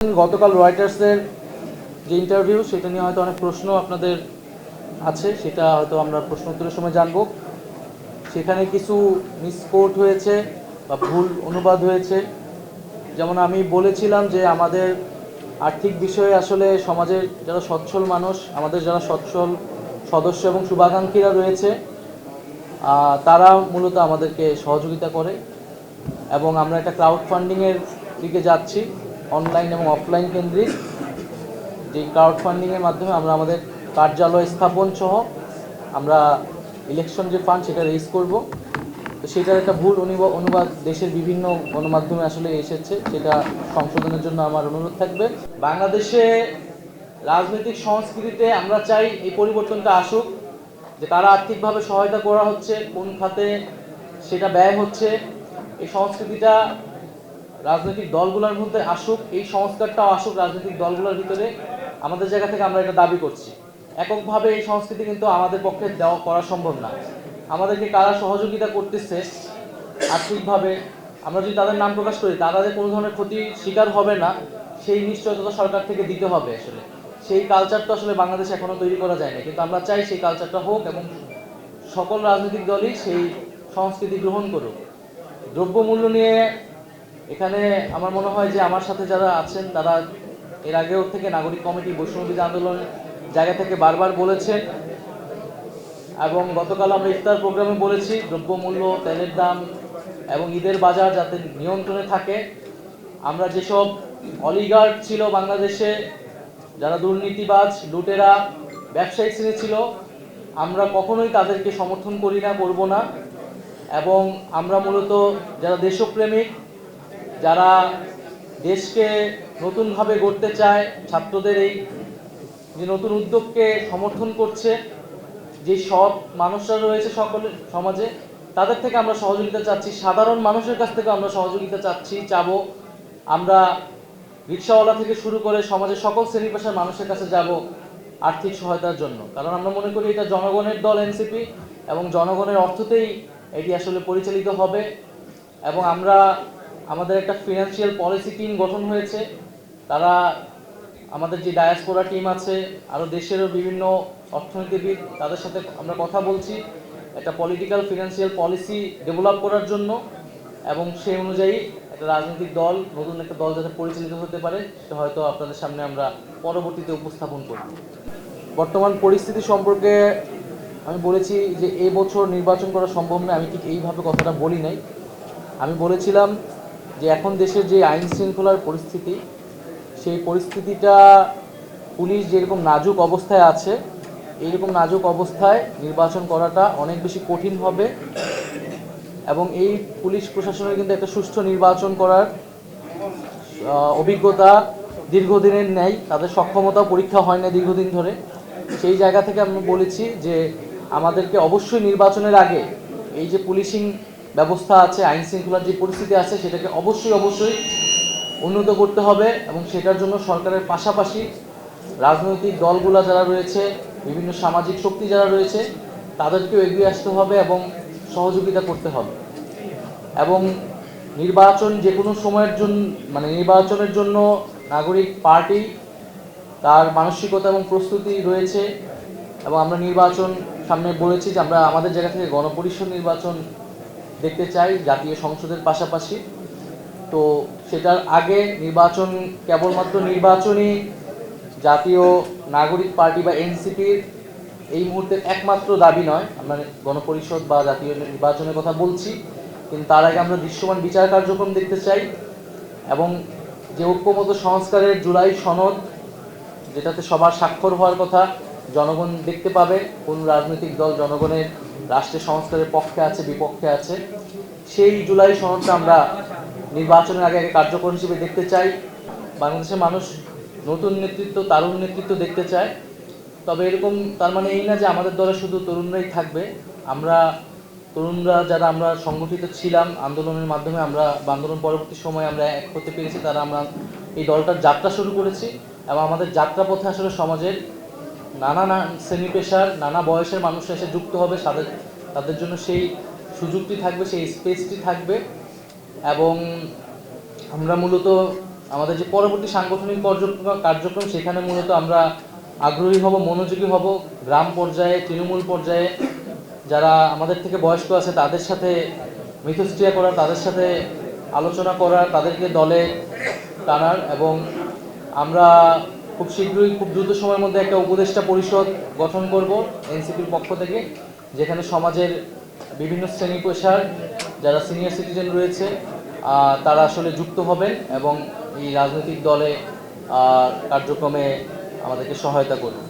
গতকাল রয়টার্সের যে ইন্টারভিউ সেটা নিয়ে হয়তো অনেক প্রশ্ন আপনাদের আছে, সেটা হয়তো আমরা প্রশ্ন উত্তরের সময় জানব। সেখানে কিছু মিসকোট হয়েছে বা ভুল অনুবাদ হয়েছে। যেমন আমি বলেছিলাম যে আমাদের আর্থিক বিষয়ে আসলে সমাজের যারা সচ্ছল মানুষ, আমাদের যারা সচ্ছল সদস্য এবং শুভাকাঙ্ক্ষীরা রয়েছে, তারা মূলত আমাদেরকে সহযোগিতা করে এবং আমরা একটা ক্রাউড ফান্ডিংয়ের দিকে যাচ্ছি, অনলাইন এবং অফলাইন কেন্দ্রিক। যে ক্রাউড ফান্ডিংয়ের মাধ্যমে আমরা আমাদের কার্যালয় স্থাপন সহ আমরা ইলেকশন যে ফান্ড সেটা রেজ করব। তো সেটার একটা ভুল অনুবাদ দেশের বিভিন্ন গণমাধ্যমে আসলে এসেছে, সেটা সংশোধনের জন্য আমার অনুরোধ থাকবে। বাংলাদেশে রাজনৈতিক সংস্কৃতিতে আমরা চাই এই পরিবর্তনটা আসুক, যে কারা আর্থিকভাবে সহায়তা করা হচ্ছে, কোন খাতে সেটা ব্যয় হচ্ছে, এই সংস্কৃতিটা রাজনৈতিক দলগুলোর মধ্যে আসুক, এই সংস্কারটাও আসুক রাজনৈতিক দলগুলোর ভিতরে। আমাদের জায়গা থেকে আমরা এটা দাবি করছি। এককভাবে এই সংস্কৃতি কিন্তু আমাদের পক্ষে দেওয়া করা সম্ভব না। আমাদেরকে কারা সহযোগিতা করতেছে আর্থিকভাবে, আমরা যদি তাদের নাম প্রকাশ করি, তারা যে কোনো ধরনের ক্ষতির শিকার হবে না সেই নিশ্চয়তা সরকার থেকে দিতে হবে। আসলে সেই কালচারটা আসলে বাংলাদেশে এখনও তৈরি করা যায় না, কিন্তু আমরা চাই সেই কালচারটা হোক এবং সকল রাজনৈতিক দলই সেই সংস্কৃতি গ্রহণ করুক। দ্রব্যমূল্য নিয়ে এখানে আমার মনে হয় যে আমার সাথে যারা আছেন তারা এর আগেও থেকে নাগরিক কমিটি বৈষম্যবিরোধী আন্দোলনের জায়গা থেকে বারবার বলেছেন, এবং গতকাল আমরা ইফতার প্রোগ্রামে বলেছি দ্রব্যমূল্য, তেলের দাম এবং ঈদের বাজার যাতে নিয়ন্ত্রণে থাকে। আমরা যেসব অলিগার্ড ছিল বাংলাদেশে, যারা দুর্নীতিবাজ, লুটেরা, ব্যবসায়ী শ্রেণী ছিল, আমরা কখনোই তাদেরকে সমর্থন করি না, করব না। এবং আমরা মূলত যারা দেশপ্রেমিক, যারা দেশকে নতুনভাবে গড়তে চায়, ছাত্রদের এই যে নতুন উদ্যোগকে সমর্থন করছে, যে সব মানুষরা রয়েছে সকলের সমাজে, তাদের থেকে আমরা সহযোগিতা চাচ্ছি। সাধারণ মানুষের কাছ থেকে আমরা সহযোগিতা চাবো। আমরা রিক্সাওয়ালা থেকে শুরু করে সমাজের সকল শ্রেণী পেশার মানুষের কাছে যাব আর্থিক সহায়তার জন্য, কারণ আমরা মনে করি এটা জনগণের দল এনসিপি এবং জনগণের অর্থতেই এটি আসলে পরিচালিত হবে। এবং আমাদের একটা ফিনান্সিয়াল পলিসি টিম গঠন হয়েছে। তারা আমাদের যে ডায়াসপোরা টিম আছে, আরও দেশেরও বিভিন্ন অর্থনীতিবিদ, তাদের সাথে আমরা কথা বলছি একটা পলিটিক্যাল ফিনান্সিয়াল পলিসি ডেভেলপ করার জন্য, এবং সেই অনুযায়ী একটা রাজনৈতিক দল, নতুন একটা দল যাতে পরিচালিত হতে পারে সেটা হয়তো আপনাদের সামনে আমরা পরবর্তীতে উপস্থাপন করব। বর্তমান পরিস্থিতি সম্পর্কে আমি বলেছি যে এই বছর নির্বাচন করা সম্ভব নয়, আমি ঠিক এইভাবে কথাটা বলি নাই। আমি বলেছিলাম যে এখন দেশের যে আইন শৃঙ্খলার পরিস্থিতি, সেই পরিস্থিতিটা পুলিশ যেরকম নাজুক অবস্থায় আছে, এইরকম নাজুক অবস্থায় নির্বাচন করাটা অনেক বেশি কঠিন হবে। এবং এই পুলিশ প্রশাসনের কিন্তু একটা সুষ্ঠু নির্বাচন করার অভিজ্ঞতা দীর্ঘদিনের নেই, তাদের সক্ষমতা পরীক্ষা হয় না দীর্ঘদিন ধরে। সেই জায়গা থেকে আমি বলেছি যে আমাদেরকে অবশ্যই নির্বাচনের আগে এই যে পুলিশিং ব্যবস্থা আছে, আইন শৃঙ্খলার যে পরিস্থিতি আছে, সেটাকে অবশ্যই উন্নত করতে হবে। এবং সেটার জন্য সরকারের পাশাপাশি রাজনৈতিক দলগুলো যারা রয়েছে, বিভিন্ন সামাজিক শক্তি যারা রয়েছে, তাদেরকেও এগিয়ে আসতে হবে এবং সহযোগিতা করতে হবে। এবং নির্বাচন যে কোনো সময়ের জন্য, মানে নির্বাচনের জন্য নাগরিক পার্টি তার মানসিকতা এবং প্রস্তুতি রয়েছে। এবং আমরা নির্বাচন সামনে বলেছি যে আমরা আমাদের জায়গা থেকে গণপরিষদ নির্বাচন দেখতে চাই জাতীয় সংসদের পাশাপাশি। তো সেটার আগে নির্বাচন কেবলমাত্র নির্বাচনী জাতীয় নাগরিক পার্টি বা এনসিপির এই মুহূর্তের একমাত্র দাবি নয়। আমরা গণপরিষদ বা জাতীয় নির্বাচনের কথা বলছি, কিন্তু তার আগে আমরা দৃশ্যমান বিচার কার্যক্রম দেখতে চাই। এবং যে ঐক্যমত্য সংস্কারের জুলাই সনদ, যেটাতে সবার স্বাক্ষর হওয়ার কথা, জনগণ দেখতে পাবে কোন রাজনৈতিক দল জনগণের রাষ্ট্রের সংস্কারের পক্ষে আছে, বিপক্ষে আছে, সেই জুলাই সনদটা আমরা নির্বাচনের আগে কার্যকর হিসেবে দেখতে চাই। বাংলাদেশের মানুষ নতুন নেতৃত্ব, তারুণ নেতৃত্ব দেখতে চায়। তবে এরকম তার মানে এই না যে আমাদের দলে শুধু তরুণরাই থাকবে। আমরা তরুণরা যারা আমরা সংগঠিত ছিলাম আন্দোলনের মাধ্যমে, আমরা আন্দোলন পরবর্তী সময়ে আমরা এক হতে পেরেছি, তারা আমরা এই দলটার যাত্রা শুরু করেছি। এবং আমাদের যাত্রাপথে আসলে সমাজের নানা শ্রেণী পেশার, নানা বয়সের মানুষরা এসে যুক্ত হবে, তাদের জন্য সেই সুযোগটি থাকবে, সেই স্পেসটি থাকবে। এবং আমরা মূলত আমাদের যে পরবর্তী সাংগঠনিক কার্যক্রম সেখানে মূলত আমরা আগ্রহী হব, মনোযোগী হব। গ্রাম পর্যায়ে, তৃণমূল পর্যায়ে যারা আমাদের থেকে বয়স্ক আছে তাদের সাথে মিথস্ক্রিয়া করার, তাদের সাথে আলোচনা করার, তাদেরকে দলে টানার, এবং আমরা খুব শীঘ্রই, খুব দ্রুত সময়ের মধ্যে একটা উপদেষ্টা পরিষদ গঠন করব এনসিপির পক্ষ থেকে, যেখানে সমাজের বিভিন্ন শ্রেণী পেশার যারা সিনিয়র সিটিজেন রয়েছে তারা আসলে যুক্ত হবেন এবং এই রাজনৈতিক দলে কার্যক্রমে আমাদেরকে সহায়তা করবেন।